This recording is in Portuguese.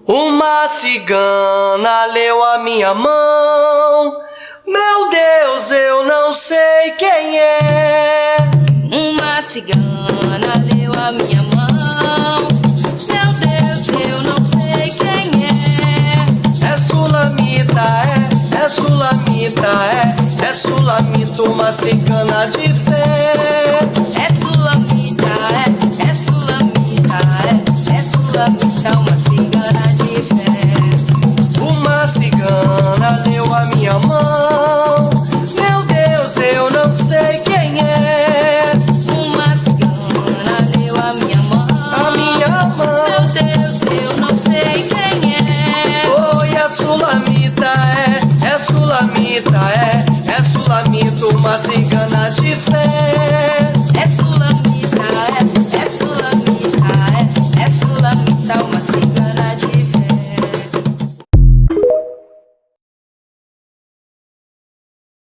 Uma cigana leu a minha mão. Meu Deus, eu não sei quem é. Uma cigana leu a minha mão. Meu Deus, eu não sei quem é. É sulamita, é sulamita, é sulamita, uma cigana de fé. É sulamita, é sulamita, é sulamita, uma cigana de fé. Uma cigana leu a minha mão. Meu Deus, eu não sei quem é. Uma cigana leu a minha mão. A minha mão. Meu Deus, eu não sei quem é. Oi, é sulamita, é sulamita, é sulamita, uma cigana de fé.